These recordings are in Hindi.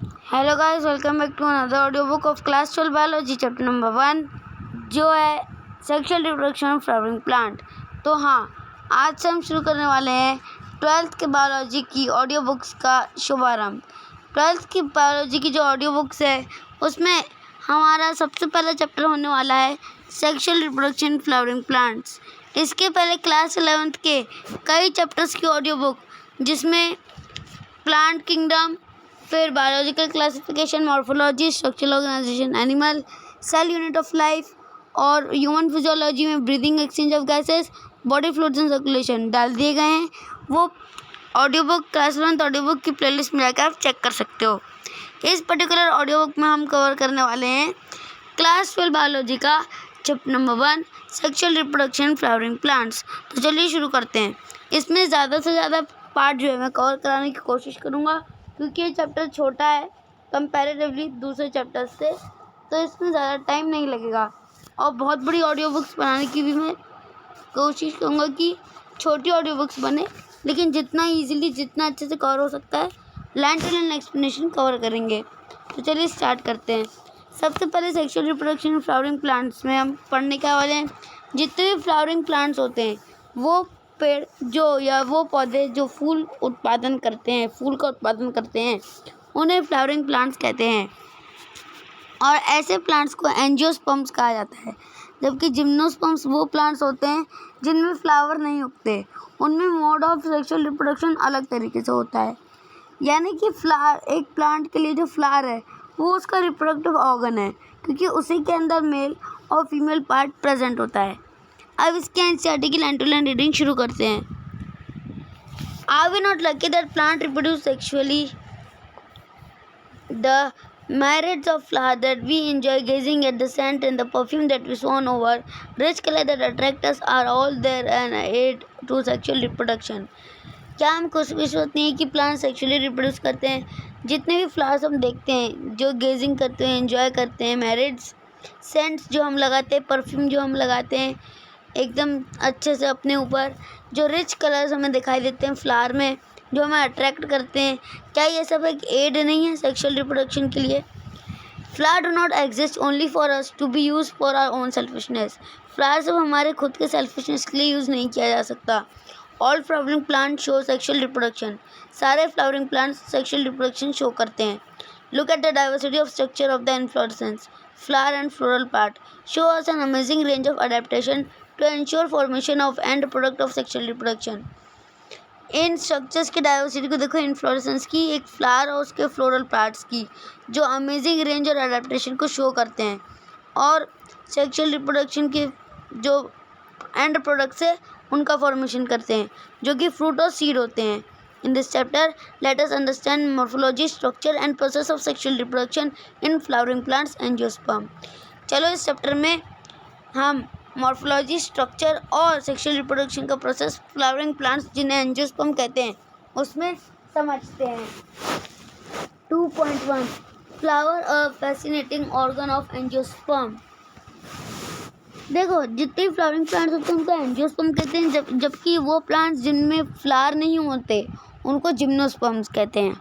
Hello guys, welcome back to another audio book of class 12 biology chapter number 1 जो है sexual reproduction of flowering plant. तो हाँ, आज से हम शुरू करने वाले हैं 12th के बायोलॉजी की ऑडियो बुक्स का शुभारंभ। 12th की बायोलॉजी की जो ऑडियो बुक्स है उसमें हमारा सबसे पहला चैप्टर होने वाला है सेक्सुअल रिप्रोडक्शन फ्लावरिंग प्लांट्स। इसके पहले क्लास 11th के कई चैप्टर्स की ऑडियो बुक जिसमें प्लांट किंगडम, फिर biological classification, morphology, structural organisation, animal, cell unit of life और ह्यूमन फिजियोलॉजी में breathing, exchange of gases, body fluids and circulation डाल दिए गए हैं। वो audio book class 11 audio book की प्लेलिस्ट में जाकर आप चेक कर सकते हो। इस पर्टिकुलर ऑडियो बुक में हम कवर करने वाले हैं क्लास 12 बायोलॉजी का chapter number 1 sexual reproduction flowering plants. तो चलिए शुरू करते हैं। इसमें ज़्यादा से ज़्यादा पार्ट जो है मैं कवर कराने की कोशिश करूँगा क्योंकि ये चैप्टर छोटा है कंपैरेटिवली दूसरे चैप्टर से, तो इसमें ज़्यादा टाइम नहीं लगेगा। और बहुत बड़ी ऑडियो बुक्स बनाने की भी मैं कोशिश करूँगा कि छोटी ऑडियो बुक्स बने, लेकिन जितना इजीली जितना अच्छे से कवर हो सकता है line to line explanation cover करेंगे। तो चलिए स्टार्ट करते हैं। सबसे पहले सेक्सुअल रिप्रोडक्शन फ्लावरिंग प्लांट्स में हम पढ़ने के वाले हैं जितने भी फ्लावरिंग प्लांट्स होते हैं वो पेड़ जो या वो पौधे जो फूल उत्पादन करते हैं, फूल का उत्पादन करते हैं, उन्हें फ्लावरिंग प्लांट्स कहते हैं। और ऐसे प्लांट्स को एंजियोस्पर्म्स कहा जाता है, जबकि जिम्नोस्पर्म्स वो प्लांट्स होते हैं जिनमें फ्लावर नहीं उगते। उनमें मोड ऑफ सेक्सुअल रिप्रोडक्शन अलग तरीके से होता है, यानी कि फ्लावर एक प्लांट के लिए जो फ्लावर है वो उसका रिप्रोडक्टिव ऑर्गन है क्योंकि उसी के अंदर मेल और फीमेल पार्ट प्रेजेंट होता है। अब इसके एनसीईआरटी की लाइन टू लाइन रीडिंग शुरू करते हैं। Are we not lucky that plant reproduce sexually? The myriads of flowers that we enjoy, gazing at the scent and the perfume that we swan over, rich color that attract us are all there and aid to sexual reproduction. क्या हम कुछ भी सोचते हैं कि प्लांट सेक्सुअली रिप्रोड्यूस करते हैं? जितने भी फ्लावर्स हम देखते हैं, जो गेजिंग करते हैं, एंजॉय करते हैं, मैरिड्स, सेंट्स जो हम लगाते हैं, परफ्यूम जो हम लगाते हैं एकदम अच्छे से अपने ऊपर, जो रिच कलर्स हमें दिखाई देते हैं फ्लावर में, जो हमें अट्रैक्ट करते हैं, क्या ये सब एक एड नहीं है सेक्सुअल रिप्रोडक्शन के लिए? Flower do not exist only for us to be use for our own selfishness. Flower सब हमारे खुद के सेल्फिशनेस के लिए यूज़ नहीं किया जा सकता। All flowering plant show sexual reproduction. सारे flowering plants sexual reproduction show करते हैं। Look at the diversity of structure of the inflorescence. Flower and floral part show us an amazing range of adaptation to ensure formation of end product of sexual reproduction. इन स्ट्रक्चर्स की डाइवर्सिटी को देखो, इन्फ्लोरेसेंस की, एक फ्लावर और उसके फ्लोरल पार्ट्स की, जो अमेजिंग रेंज और अडेप्टेशन को शो करते हैं और सेक्सुअल रिप्रोडक्शन के जो एंड प्रोडक्ट्स है उनका फॉर्मेशन करते हैं जो कि फ्रूट और सीड होते हैं। In this chapter let us understand morphology, structure and process of sexual reproduction in flowering plants angiosperm. चलो इस चैप्टर में हम मॉर्फोलॉजी, स्ट्रक्चर और सेक्सुअल रिप्रोडक्शन का प्रोसेस फ्लावरिंग प्लांट्स जिन्हें एंजियोस्पर्म कहते हैं उसमें समझते हैं। 2.1 flower a fascinating organ of angiosperm. देखो, जितने फ्लावरिंग प्लांट्स होते हैं उनको एंजियोस्पर्म कहते हैं, जबकि वो प्लांट्स जिनमें फ्लावर नहीं होते उनको जिम्नोस्पर्म्स कहते हैं।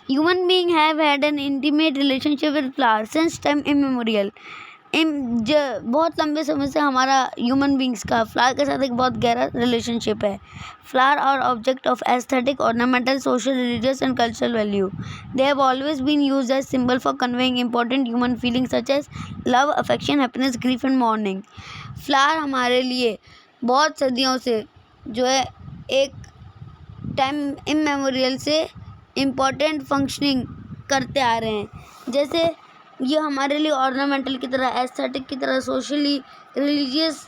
Human being have had an intimate relationship with flower since time immemorial. बहुत लंबे समय से हमारा ह्यूमन बींग्स का फ्लावर के साथ एक बहुत गहरा रिलेशनशिप है। फ्लावर और object of aesthetic, ornamental, social, religious and cultural value. They have always been used as symbol for conveying important human feelings such as love, affection, happiness, grief and mourning. Flower हमारे लिए बहुत सदियों से जो है एक टाइम इमेमोरियल से इम्पॉर्टेंट फंक्शनिंग करते आ रहे हैं। जैसे ये हमारे लिए ऑर्नामेंटल की तरह, एस्थेटिक की तरह, सोशली, रिलीजियस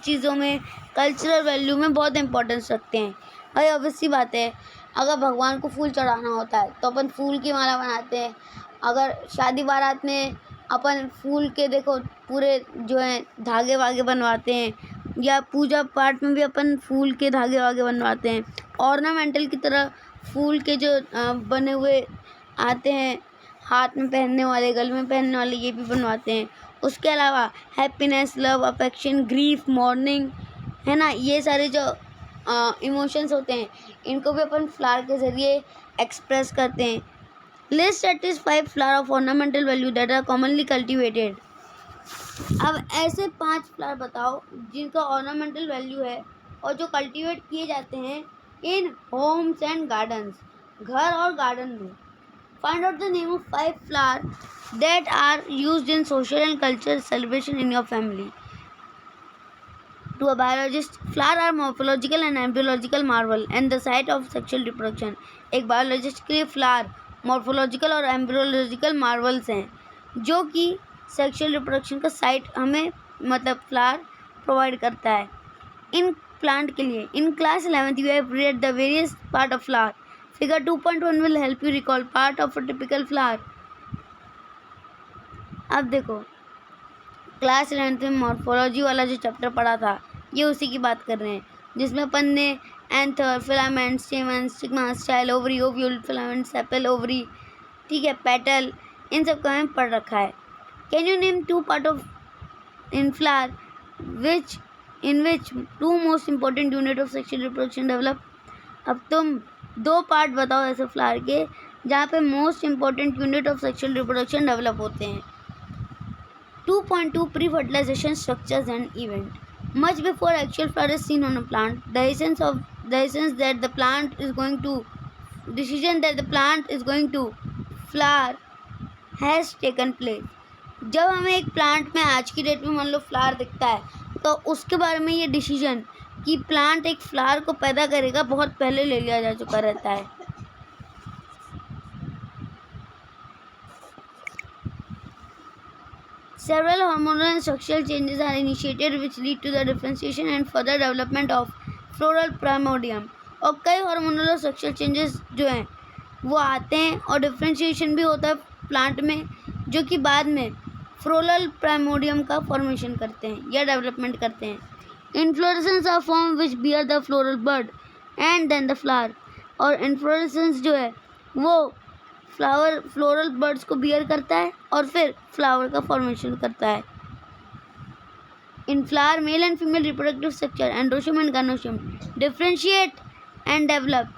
चीज़ों में, कल्चरल वैल्यू में बहुत इंपॉर्टेंस रखते हैं। भाई ऑब्वियस सी बात है, अगर भगवान को फूल चढ़ाना होता है तो अपन फूल की माला बनाते हैं। अगर शादी बारात में अपन फूल के देखो पूरे जो है धागे वागे बनवाते हैं, या पूजा पाठ में भी अपन फूल के धागे वागे बनवाते हैं। ऑर्नामेंटल की तरह फूल के जो बने हुए आते हैं, हाथ में पहनने वाले, गले में पहनने वाले, ये भी बनवाते हैं। उसके अलावा happiness, love, affection, grief, morning, है ना, ये सारे जो इमोशंस होते हैं इनको भी अपन फ्लावर के ज़रिए एक्सप्रेस करते हैं। List at least 5 flower of ornamental value that are commonly cultivated. अब ऐसे 5 फ्लावर बताओ जिनका ऑर्नामेंटल वैल्यू है और जो कल्टीवेट किए जाते हैं इन होम्स एंड गार्डन्स, घर और गार्डन में. Find out the name of 5 flower that are used in social and cultural celebration in your family. To a biologist, flowers are morphological and embryological marvel and the site of sexual reproduction. एक बायोलॉजिस्ट के लिए फ्लावर मॉर्फोलॉजिकल और एम्ब्रियोलॉजिकल मार्वल्स हैं जो कि सेक्सुअल रिप्रोडक्शन का साइट हमें मतलब फ्लावर प्रोवाइड करता है इन प्लांट के लिए. In class 11th you have read the various part of flower. Figure 2.1 will help you recall part of a typical flower. अब देखो क्लास 11th में मॉर्फोलॉजी वाला जो चैप्टर पढ़ा था ये उसी की बात कर रहे हैं जिसमें अपन ने anther, filament, स्टेमन, stigma, style, ovary, ovule, filament, sepal, ovary, ठीक है, पेटल, इन सब का हमें पढ़ रखा है. Can you name 2 part of in flower in which 2 most important unit of sexual reproduction develop. अब तुम 2 पार्ट बताओ ऐसे फ्लावर के जहाँ पे most important unit of sexual reproduction develop होते हैं. 2.2 Pre-fertilization structures and event. Much before actual flower is seen on a plant, the decision that the plant is going to flower has taken place. जब हमें एक प्लांट में आज की डेट में मान लो फ्लावर दिखता है तो उसके बारे में ये डिसीजन कि प्लांट एक फ्लावर को पैदा करेगा बहुत पहले ले लिया जा चुका रहता है. Several hormonal and structural changes are initiated which lead to the differentiation and further development of floral primordium. और कई हार्मोनल और स्ट्रक्चरल चेंजेस जो हैं वो आते हैं और डिफ्रेंशिएशन भी होता है प्लांट में जो कि बाद में फ्लोरल प्राइमोडियम का फॉर्मेशन करते हैं या डेवलपमेंट करते हैं. Inflorescence are form which bear the floral bud and then the flower. और इन्फ्लोरेसेंस जो है वो फ्लोरल बर्ड्स को बियर करता है और फिर फ्लावर का फॉर्मेशन करता है. In flower male and female reproductive structure androecium and gynoecium differentiate and develop.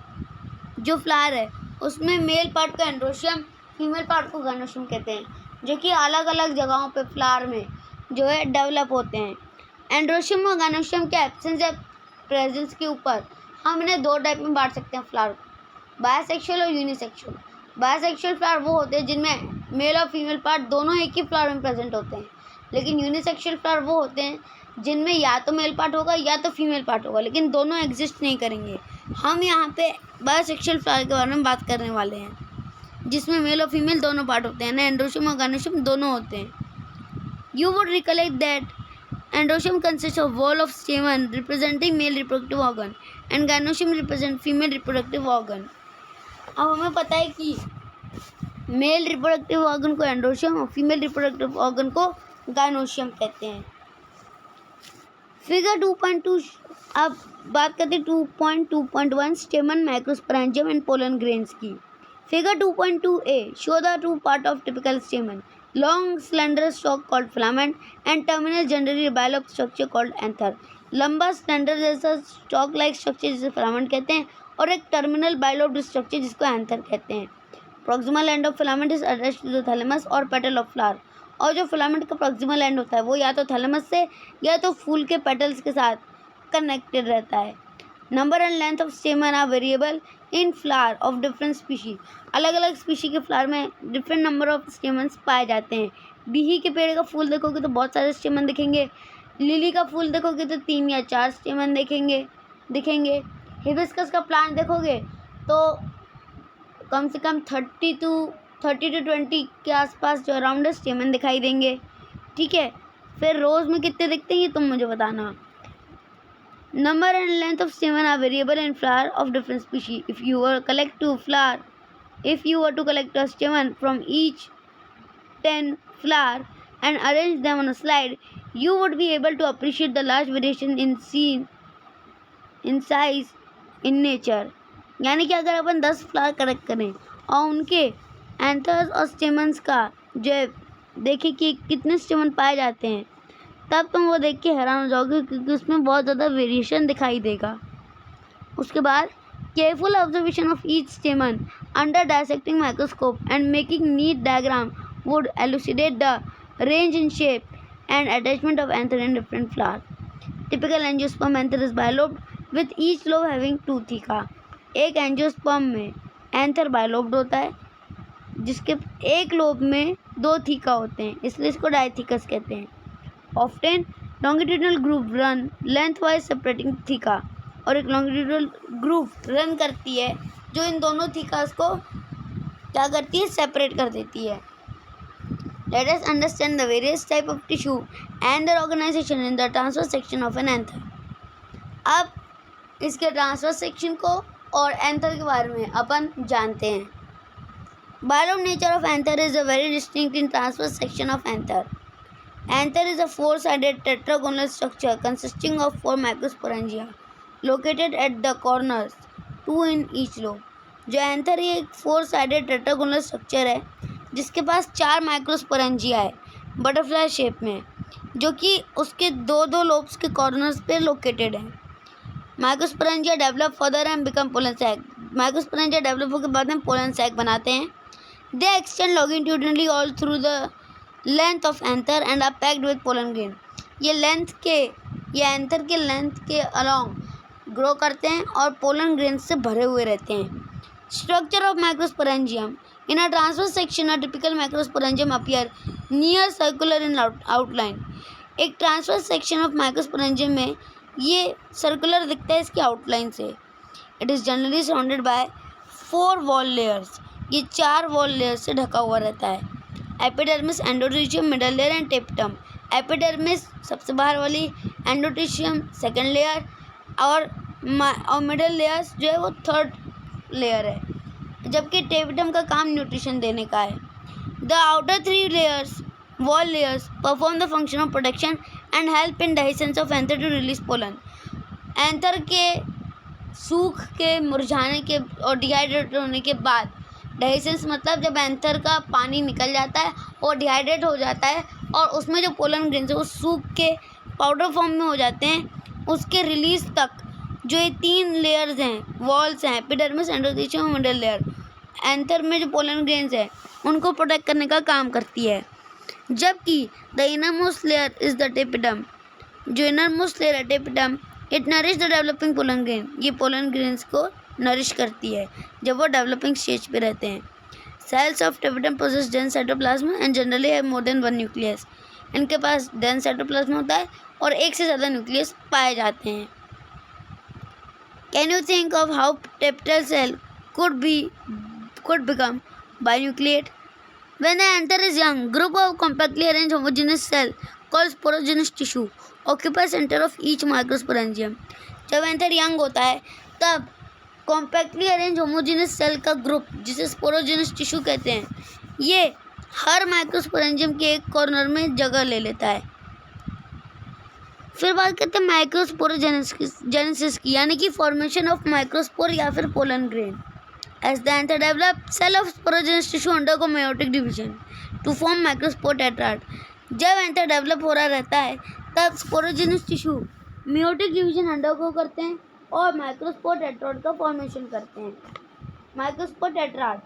जो फ्लावर है उसमें मेल पार्ट को एंड्रोशियम, फीमेल पार्ट को गाइनोशियम कहते हैं जो कि अलग अलग जगहों पे फ्लावर में जो है डेवलप होते हैं. एंड्रोशियम और गाइनोशियम के एब्सेंस या प्रेजेंस के ऊपर हम इन्हें 2 टाइप में बांट सकते हैं फ्लावर को, बायसेक्सुअल और यूनिसेक्सुअल. बायसेक्सुअल फ्लावर वो होते हैं जिनमें मेल और फीमेल पार्ट दोनों एक ही फ्लावर में प्रेजेंट होते हैं. लेकिन यूनिसेक्सुअल फ्लावर वो होते हैं जिनमें या तो मेल पार्ट होगा या तो फीमेल पार्ट होगा लेकिन दोनों एग्जिस्ट नहीं करेंगे. हम यहाँ पे बायसेक्सुअल फ्लावर के बारे में बात करने वाले हैं जिसमें मेल और फीमेल दोनों पार्ट होते हैं ना, एंड्रोशियम और गाइनोशियम दोनों होते हैं. You would recollect that androecium consist of wall of स्टेमन representing male reproductive organ and gynoecium represent female reproductive organ. अब हमें पता है कि मेल रिप्रोडक्टिव ऑर्गन को एंड्रोशियम और फीमेल रिप्रोडक्टिव ऑर्गन को गाइनोशियम कहते हैं. फिगर 2.2 अब बात करते हैं 2.2.1 स्टेमन, माइक्रोस्पोरेंजियम एंड पोलन ग्रेन्स की. Figure 2.2a show the 2 part of typical stamen. Long slender stalk called filament and terminal generally bilobed structure called anther. लंबा स्लेंडर जैसा स्टॉक लाइक स्ट्रक्चर जिसे फिलामेंट कहते हैं और एक टर्मिनल बाइलोब्ड स्ट्रक्चर जिसको एंथर कहते हैं. Proximal end of filament is attached to the thalamus और पेटल ऑफ फ्लावर. और जो फिलामेंट का प्रॉक्सिमल एंड होता है वो या तो थैलेमस से या तो फूल के पेटल्स के साथ कनेक्टेड रहता है. Number and length of stamen are variable in flower of different species. अलग अलग स्पीशी के फ्लावर में डिफरेंट नंबर ऑफ स्टेमन्स पाए जाते हैं. बीही के पेड़ का फूल देखोगे तो बहुत सारे स्टेमन दिखेंगे. लिली का फूल देखोगे तो 3 या 4 स्टेमन दिखेंगे. हिबिस्कस का प्लांट देखोगे तो कम से कम 30 to 20 के आसपास जो अराउंड स्टेमन दिखाई देंगे. ठीक है, फिर रोज़ में कितने दिखते हैं ये तुम मुझे बताना. Number and length of stamen are variable in flower of different species. If you were to collect a stamen from each 10 flower and arrange them on a slide, you would be able to appreciate the large variation in size in nature. यानी कि अगर अपन 10 फ्लावर कलेक्ट करें और उनके एंथर्स और स्टेमन्स का जो देखें कि कितने स्टेमन पाए जाते हैं तब तुम वो देख के हैरान हो जाओगे क्योंकि उसमें बहुत ज़्यादा वेरिएशन दिखाई देगा. उसके बाद careful observation of each स्टेमन under dissecting microscope and making neat diagram would elucidate the range in shape and attachment of anther in different flowers. Typical angiosperm anther is bilobed with each lobe having 2 theca. एक एंजियोस्पर्म में एंथर बाइलोब्ड होता है जिसके एक लोब में 2 थीका होते हैं, इसलिए इसको डाइथीकस कहते हैं. Often longitudinal groove run length wise separating theca, और एक लॉन्गिट्यूडनल ग्रूव रन करती है जो इन दोनों थीकास को क्या करती है, सेपरेट कर देती है. Let us understand the various type of tissue and their organization in the transverse section of an anther. अब इसके ट्रांसवर्स सेक्शन को और एंथर के बारे में अपन जानते हैं. Bilobed nature of anther is a very distinct in transverse section of anther. Anther is a 4-sided tetragonal structure consisting of 4 microsporangia located at the corners, 2 in each lobe. जो एंथर ये एक 4-sided tetragonal स्ट्रक्चर है जिसके पास 4 माइक्रोस्पोरेंजिया है बटरफ्लाई शेप में, जो कि उसके 2 लोब्स के कॉर्नर्स पे लोकेटेड है. Microsporangia develop further and become pollen sac. Microsporangia develop होकर बाद में पोलन सैक बनाते हैं. They extend longitudinally all through the length of anther and are packed with pollen grain. ये एंथर के लेंथ के अलॉन्ग ग्रो करते हैं और पोलन ग्रेन से भरे हुए रहते हैं. Structure of microsporangium. In a transverse section, a typical microsporangium appear near circular in outline. एक ट्रांसवर्स सेक्शन ऑफ माइक्रोस्पोरेंजियम में ये सर्कुलर दिखता है इसकी आउटलाइन से. It is generally surrounded by 4 wall layers. ये 4 वॉल लेयर से ढका हुआ रहता है. Epidermis, endothecium, middle layer and tapetum. Epidermis सबसे बाहर वाली, एंडोट्रिशियम सेकेंड लेयर और मिडल लेयर्स जो है वो थर्ड लेयर है, जबकि टेपिटम का काम न्यूट्रिशन देने का है. The outer 3 layers wall layers perform the function of protection and help in dehiscence of anther to release pollen. Anther के सूख के, मुरझाने के और डिहाइड्रेट होने के बाद, डाइसेंस मतलब जब एंथर का पानी निकल जाता है और डिहाइड्रेट हो जाता है और उसमें जो पोलन ग्रेन्स है वो सूख के पाउडर फॉर्म में हो जाते हैं, उसके रिलीज तक जो ये 3 लेयर्स हैं, वॉल्स हैं, एपिडर्मिस, एंडोथेलियम और मिडल लेयर, एंथर में जो पोलन ग्रेन्स हैं उनको प्रोटेक्ट करने का काम करती है. जबकि the innermost layer is the tapetum. जो इनरमोस्ट लेयर है tapetum, it nourish the developing pollen grain. ये पोलन ग्रेन्स को नरिश करती है जब वो डेवलपिंग स्टेज पे रहते हैं. Cells of tapetum possess dense cytoplasm and generally have more than 1 nucleus. इनके पास डेंस साइटोप्लाज्म होता है और एक से ज़्यादा न्यूक्लियस पाए जाते हैं. Can you think of how tepital cell could become binucleate? When the anther is young, group of compactly arranged homogeneous cell called sporogenous tissue occupy center of each microsporangium. जब एंथर यंग होता है तब कॉम्पैक्टली अरेंज होमोजेनियस सेल का ग्रुप, जिसे स्पोरोजेनस टिश्यू कहते हैं, ये हर माइक्रोस्पोरेंजियम के एक कॉर्नर में जगह ले लेता है. फिर बात करते हैं माइक्रोस्पोरोजेनेसिस की, यानी कि फॉर्मेशन ऑफ माइक्रोस्पोर या फिर pollen grain. As the anther develop, cell of sporogenous tissue undergo meiotic division to form microspore tetrad. जब एंथर डेवलप हो रहा रहता है तब sporogenous tissue meiotic division undergo करते हैं और माइक्रोस्पोर टेट्राड का फॉर्मेशन करते हैं. Microspore tetrad.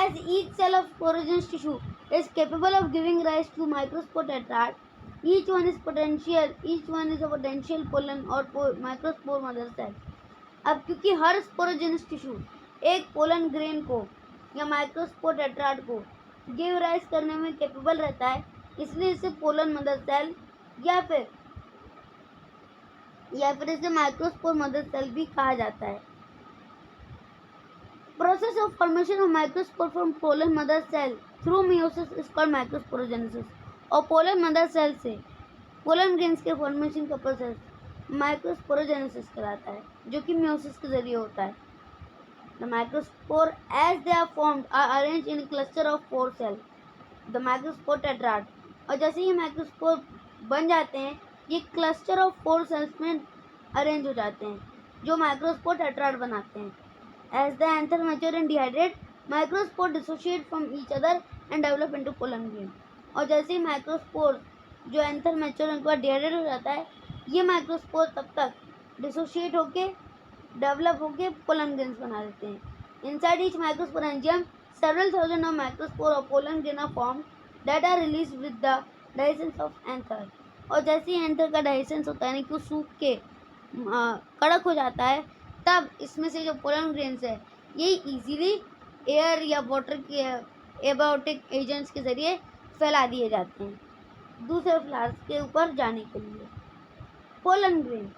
As each cell of sporogenous tissue is capable of giving rise to microspore tetrad, each one is a potential pollen और microspore mother cell. अब क्योंकि हर स्पोरोजेनस टिश्यू एक पोलन ग्रेन को या माइक्रोस्पोर टेट्राड को गिव राइज करने में कैपेबल रहता है, इसलिए इसे पोलन मदर सेल या फिर इसे माइक्रोस्पोर मदर सेल भी कहा जाता है. Process of formation of microspore from pollen mother cell through meiosis is called microsporogenesis. और पोलन मदर सेल से पोलन ग्रेन्स के फॉर्मेशन का प्रोसेस माइक्रोस्पोरोजेनेसिस कहलाता है, जो कि मियोसिस के जरिए होता है. The microspore as they are formed are arranged in cluster of 4 cell, the microspore tetrad. और जैसे ही माइक्रोस्पोर बन जाते हैं ये क्लस्टर ऑफ 4 सेल्स में अरेंज हो जाते हैं जो माइक्रोस्पोर टेट्राड बनाते हैं. As the anther mature and dehydrate, microspore dissociate from each other and develop into pollen grain. और जैसे ही माइक्रोस्पोर जो एंथर मैच्योर उनके बाद डिहाइड्रेट हो जाता है, ये माइक्रोस्पोर तब तक डिसोशिएट होके डेवलप होके पोलन ग्रेन्स बना देते हैं. Inside each microsporangium, several thousand of microspore or pollen grain are formed that are released with the dehiscence of anther. और जैसे ही एंथर का dehiscence होता है यानी कि वो सूख के कड़क हो जाता है, तब इसमें से जो पोलन ग्रेन्स है ये इजीली एयर या वाटर के एबायोटिक एजेंट्स के ज़रिए फैला दिए जाते हैं दूसरे फ्लावर्स के ऊपर जाने के लिए। पोलन ग्रेन,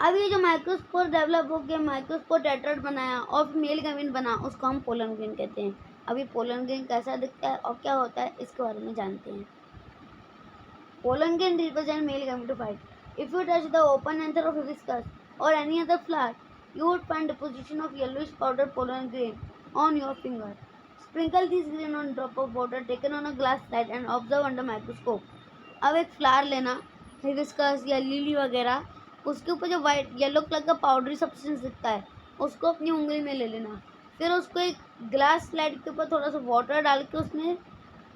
अब ये जो माइक्रोस्पोर डेवलप हो गया, माइक्रोस्पोर टेट्राड बनाया और मेल गमीन बना, उसको हम पोलन ग्रेन कहते हैं। अभी पोलन ग्रेन कैसा दिखता है और क्या होता है इसके बारे में जानते हैं। Pollen grain represent male gametophyte. If you touch the open anther of hibiscus or any other flower, you would find deposition of yellowish powdered pollen grain on your finger. Sprinkle these grain on drop of water taken on a glass slide and observe under microscope. अब एक फ्लावर लेना, हिबिस्कस या लिली वगैरह, उसके ऊपर जो वाइट येलो कलर का पाउडरी सब्सटेंस दिखता है उसको अपनी उंगली में ले लेना, फिर उसको एक ग्लास स्लाइड के ऊपर थोड़ा सा वाटर डाल के उसमें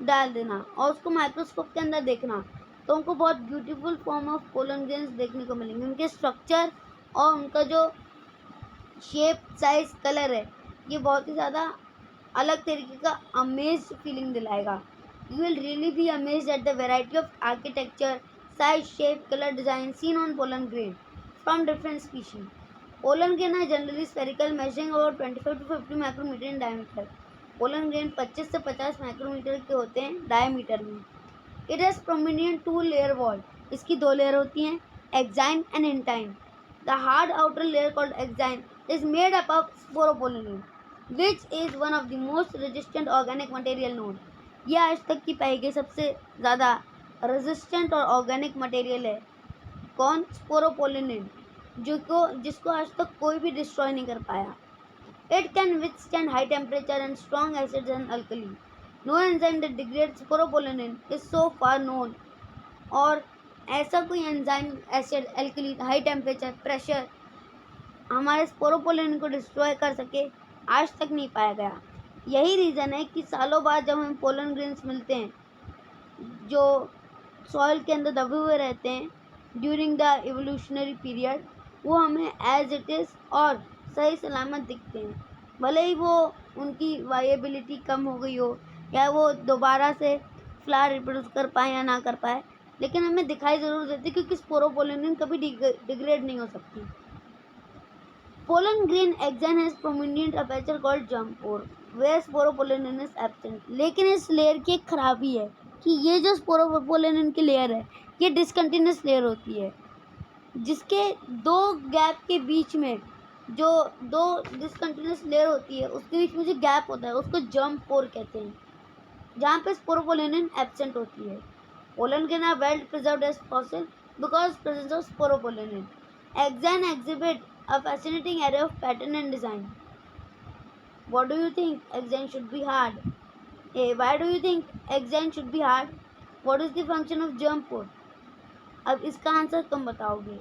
डाल देना और उसको माइक्रोस्कोप के अंदर देखना, तो उनको बहुत beautiful form of pollen grains देखने को मिलेंगे। उनके स्ट्रक्चर और उनका जो शेप, साइज, कलर है ये बहुत ही ज़्यादा अलग तरीके का अमेज फीलिंग दिलाएगा। You will really be amazed at the variety of architecture, size, shape, colour, design seen on pollen grain from different species. Pollen grain है generally spherical, measuring about 25 to 50 micrometre in diameter. Pollen grain 25 से 50 माइक्रोमीटर के होते हैं डायमीटर में। इट हैज़ प्रोमिनिएंट 2-layer वॉल, इसकी 2 लेयर होती हैं, exine and intine. The hard outer layer called exine is made up of sporopollenin which is one of the most resistant organic material known. यह आज तक की पाई गई सबसे ज़्यादा रेजिस्टेंट और ऑर्गेनिक मटेरियल है। कौन? स्पोरोपोलिन, जिसको आज तक कोई भी डिस्ट्रॉय नहीं कर पाया। It can withstand high temperature and strong acids and alkali. No enzyme that degrades sporopollen is so far known. और ऐसा कोई enzyme, acid, alkali, high temperature, pressure हमारे स्पोरोपोलिन को डिस्ट्रॉय कर सके आज तक नहीं पाया गया। यही रीज़न है कि सालों बाद जब हमें पोलन ग्रेन्स मिलते हैं जो सॉइल के अंदर दबे हुए रहते हैं ड्यूरिंग द इवोल्यूशनरी पीरियड, वो हमें एज इट इज़ और सही सलामत दिखते हैं। भले ही वो उनकी वायबिलिटी कम हो गई हो या वो दोबारा से फ्लावर रिप्रोड्यूस कर पाए या ना कर पाए, लेकिन हमें दिखाई ज़रूर देती क्योंकि स्पोरोपोलिन कभी डिग्रेड नहीं हो सकती। Pollen grain exine has prominent aperture called jump pore where sporopollenin is absent. लेकिन इस लेयर की एक खराबी है कि ये जो स्पोरोपोलिन की लेयर है ये डिसकंटिन्यूस लेयर होती है, जिसके 2 गैप के बीच में जो 2 डिसकंटिन्यूस लेयर होती है उसके बीच में जो गैप होता है उसको जंप पोर कहते हैं, जहाँ पे स्पोरोपोलिन एब्सेंट होती है। Pollen grain are well preserved as fossil because presence of sporopollenin. Exine exhibit a fascinating array of pattern and design. What do you think? Exine should be hard. Why do you think exine should be hard? What is the function of जंप पोर? अब इसका आंसर तुम बताओगे।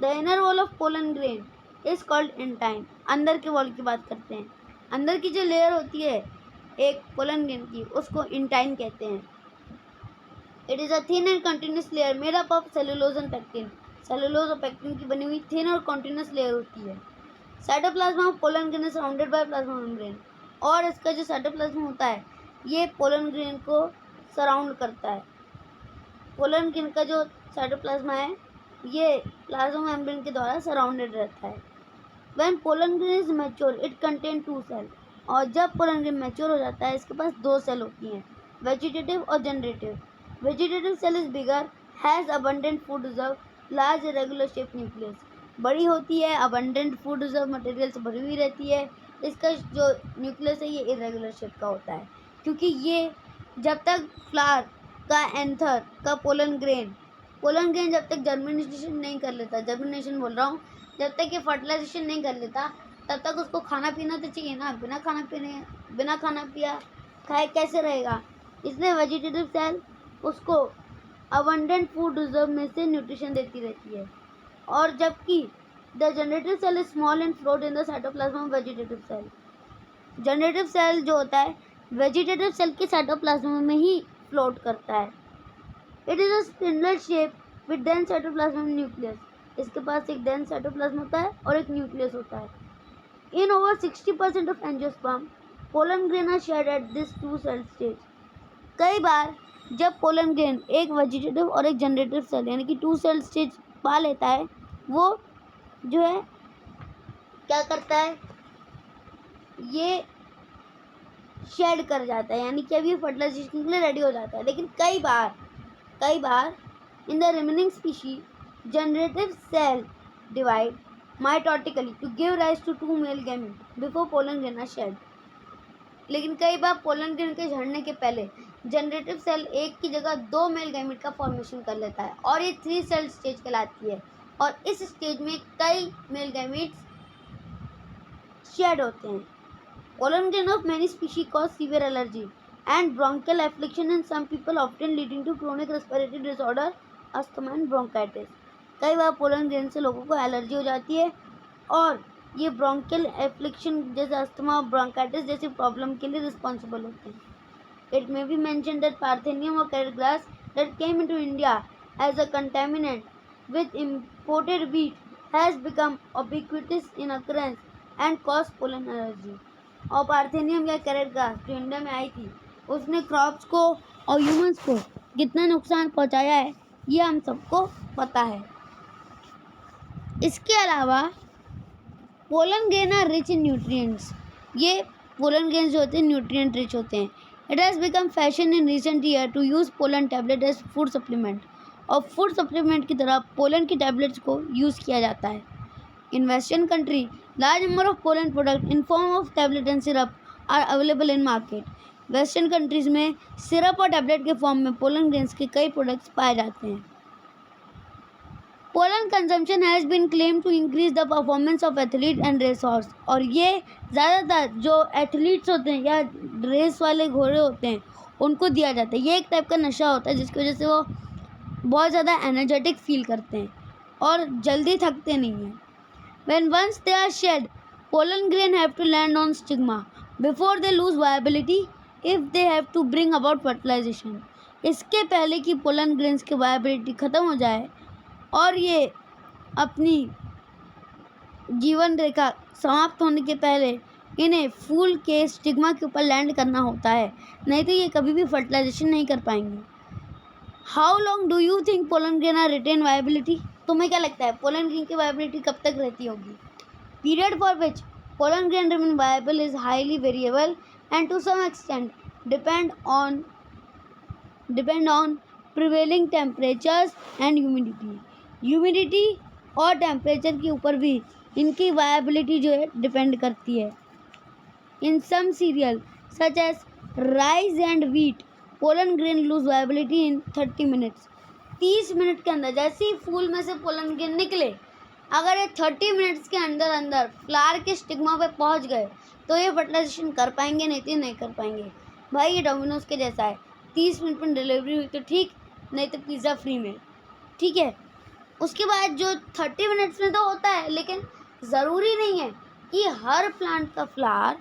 The inner wall of pollen grain is called intine. अंदर के वॉल की बात करते हैं। अंदर की जो लेयर होती है एक पोलन ग्रेन की, उसको इंटाइन कहते हैं। It is a thin and continuous layer made up of cellulose and pectin. Cellulose और पेक्टिन की बनी हुई थिन और कंटिन्यूस लेयर होती है। Cytoplasm of pollen grain is surrounded by plasma membrane. और इसका जो साइटोप्लाज्मा होता है ये पोलन ग्रेन को सराउंड करता है। पोलन ग्रेन का जो साइटोप्लाज्मा है ये प्लाज्मा मेम्ब्रेन के द्वारा सराउंडेड रहता है। When pollen grain is mature, it contain 2 cells. और जब पोलन ग्रेन मैच्योर हो जाता है इसके पास 2 सेल होती हैं, वेजिटेटिव और generative. Vegetative cell is bigger, has abundant food reserve, large irregular shape nucleus. बड़ी होती है, अबंडेंट फूड रिजर्व मटेरियल से भरी हुई रहती है। इसका जो न्यूक्लियस है ये इरेगुलर शेप का होता है, क्योंकि ये जब तक फ्लावर का एंथर का पोलन ग्रेन जब तक जर्मिनेशन नहीं कर लेता, जर्मिनेशन बोल रहा हूँ, जब तक ये फर्टिलाइजेशन नहीं कर लेता तब तक उसको खाना पीना तो चाहिए ना। बिना खाना पिया खाए कैसे रहेगा? इसलिए वेजिटेटिव सेल उसको अबंडेंट फूड रिजर्व में से न्यूट्रिशन देती रहती है। और जबकि the generative cell is small and float in the cytoplasm of vegetative cell. Generative cell जो होता है वेजिटेटिव सेल के साइटोप्लाज्म में ही फ्लोट करता है। It is a spindle shape with dense cytoplasm nucleus. इसके पास एक डेंस साइटोप्लाज्म होता है और एक न्यूक्लियस होता है। In over 60% of angiosperm, pollen grain are shared at this two cell stage. कई बार जब पोलन ग्रेन एक वेजिटेटिव और एक जनरेटिव सेल यानी कि टू सेल स्टेज पा लेता है, वो जो है क्या करता है, ये शेड कर जाता है, यानी कि अभी फर्टिलाइजेशन के लिए रेडी हो जाता है। लेकिन कई बार in the remaining species generative cell divide mitotically to give rise to two male gamete before pollen grain are shed. लेकिन कई बार पोलन ग्रेन के झड़ने के पहले जनरेटिव सेल एक की जगह दो मेल गैमेट का फॉर्मेशन कर लेता है और ये थ्री सेल स्टेज कहलाती है। और इस स्टेज में कई मेल गैमेट्स शेड होते हैं। Pollen grain of many species cause severe allergy and bronchial affliction in some people, often leading to chronic respiratory disorder, asthma and bronchitis. कई बार पोलन ग्रेन से लोगों को एलर्जी हो जाती है और ये ब्रोंकियल एफ्लिक्शन जैसे अस्थमा और ब्रोंकाइटिस जैसी प्रॉब्लम के लिए रिस्पॉन्सिबल होते हैं. It may be mentioned that Parthenium or carrot grass that came into India as a contaminant with imported wheat has become ubiquitous in occurrence and cause pollen allergy. और पार्थेनियम या कैरेट ग्रास जो इंडिया में आई थी, उसने क्रॉप्स को और ह्यूमंस को कितना नुकसान पहुंचाया है, ये हम सबको पता है. इसके अलावा pollen grain are rich in nutrients. ये पोलन ग्रेन जो होते हैं न्यूट्रिएंट रिच होते हैं. It has become fashion in recent year to use pollen tablet as food supplement. और फूड सप्लीमेंट की तरह पोलन की टैबलेट्स को यूज़ किया जाता है. In Western country, large number of pollen products in form of tablet and syrup are available in market. Western countries में सिरप और टैबलेट के फॉर्म में पोलन ग्रेन्स के कई प्रोडक्ट्स पाए जाते हैं. Pollen consumption has been claim to increase the performance of athlete and race horse. और ये ज़्यादातर जो एथलीट्स होते हैं या रेस वाले घोड़े होते हैं उनको दिया जाता है. ये एक टाइप का नशा होता है जिसकी वजह से वो बहुत ज़्यादा एनर्जेटिक फील करते हैं और जल्दी थकते नहीं हैं. When once they are shed, pollen grain have to land on stigma before they lose viability if they have to bring about fertilization. इसके पहले कि पोलन ग्रेन्स की वायबिलिटी ख़त्म हो जाए और ये अपनी जीवन रेखा समाप्त होने के पहले इन्हें फूल के स्टिग्मा के ऊपर लैंड करना होता है, नहीं तो ये कभी भी फर्टिलाइजेशन नहीं कर पाएंगे. How long do you think pollen grain are retain viability? तुम्हें क्या लगता है पोलन ग्रेन की वायबिलिटी कब तक रहती होगी? Period for which pollen grain remain viable is highly variable and to some extent depend on prevailing temperatures and humidity और टेम्परेचर के ऊपर भी इनकी वायबिलिटी जो है डिपेंड करती है. In some cereal such as rice and wheat pollen grain lose viability in 30 minutes. 30 minute के अंदर जैसे ही फूल में से पोलन ग्रेन निकले, अगर ये 30 मिनट्स के अंदर फ्लावर के स्टिग्मा पे पहुंच गए तो ये फर्टिलाइजेशन कर पाएंगे, नहीं तो नहीं कर पाएंगे. भाई ये डोमिनोज के जैसा है. 30 मिनट में डिलीवरी हुई तो ठीक, नहीं तो पिज़्ज़ा फ्री में. ठीक है. उसके बाद जो 30 मिनट्स में तो होता है, लेकिन ज़रूरी नहीं है कि हर प्लांट का फ्लावर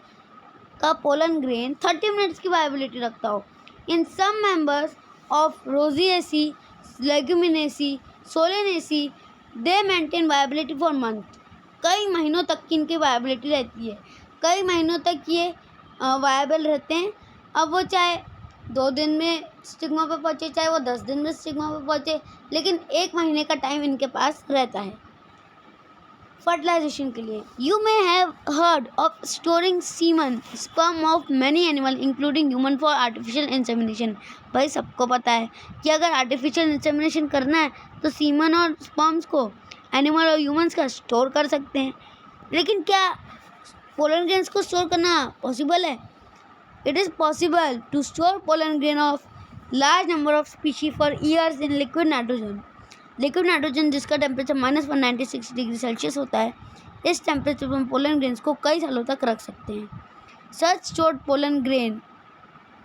का पोलन ग्रेन 30 मिनट्स की वायबिलिटी रखता हो. In some members of Rosaceae, Leguminosae, Solanaceae they maintain viability for month. कई महीनों तक की इनकी वायबिलिटी रहती है. कई महीनों तक ये वायबल रहते हैं. अब वो चाहे 2 दिन में स्टिग्मा पे पहुँचे, चाहे वो 10 दिन में स्टिग्मा पे पहुँचे, लेकिन 1 महीने का टाइम इनके पास रहता है फर्टिलाइजेशन के लिए. You may have heard of storing semen sperm of many animal including human for artificial insemination. भाई सबको पता है कि अगर आर्टिफिशियल इंसेमिनेशन करना है तो सीमन और स्पर्म्स को एनिमल और ह्यूमंस का स्टोर कर सकते हैं. लेकिन क्या पोलन ग्रेन्स को स्टोर करना पॉसिबल है? It is possible to store pollen grain of large number of species for years in liquid nitrogen. Liquid nitrogen जिसका टेम्परेचर -196 डिग्री सेल्सियस होता है, इस टेम्परेचर पर पोलन ग्रेन्स को कई सालों तक रख सकते हैं. Such stored pollen grain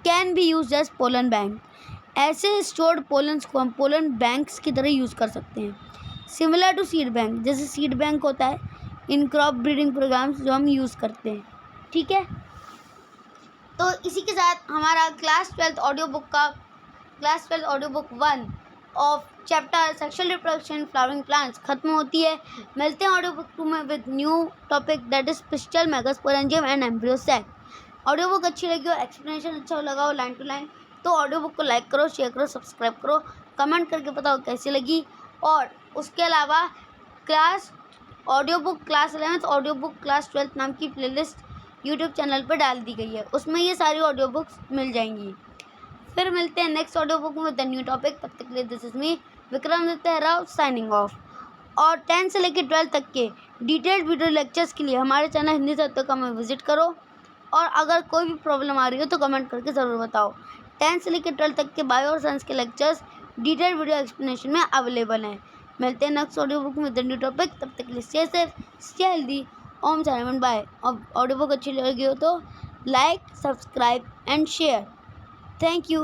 can be use as pollen bank. ऐसे स्टोर्ड पोलन्स को हम पोलन बैंक्स की तरह यूज़ कर सकते हैं. सिमिलर टू सीड बैंक, जैसे सीड बैंक होता है इन क्रॉप ब्रीडिंग प्रोग्राम्स जो हम यूज़ करते हैं. ठीक है. तो इसी के साथ हमारा class 12 audio book 1 of chapter sexual reproduction flowering plants खत्म होती है। मिलते हैं ऑडियो बुक 2 में with new topic that is pistil megasporangium and embryo sac. Audio book अच्छी लगी हो, एक्सप्लेनेशन अच्छा लगा हो लाइन टू लाइन, तो ऑडियो बुक को लाइक करो, शेयर करो, सब्सक्राइब करो, कमेंट करके बताओ कैसी लगी। और उसके अलावा class audio book class 11th audio book class 12th नाम की प्लेलिस्ट यूट्यूब चैनल पर डाल दी गई है, उसमें ये सारी ऑडियो बुक्स मिल जाएंगी। फिर मिलते हैं नेक्स्ट ऑडियो बुक में विद न्यू टॉपिक। तब तक के लिए this is me Vikramaditya Rao signing off. और 10 से लेकर 12 तक के डिटेल्ड वीडियो लेक्चर्स के लिए हमारे चैनल हिंदी सत्य में विजिट करो। और अगर कोई भी प्रॉब्लम आ रही हो तो कमेंट करके ज़रूर बताओ। 10 से लेकर 12 तक के बायो और साइंस के लेक्चर्स डिटेल्ड वीडियो एक्सप्लेनेशन में अवेलेबल हैं। मिलते हैं नेक्स्ट ऑडियो बुक में विद न्यू टॉपिक। तब तक के लिए स्टे सेफ, स्टे हेल्दी, ओम साइमन बाय। और ऑडियो बुक अच्छी लगी हो तो like, subscribe and share. Thank you.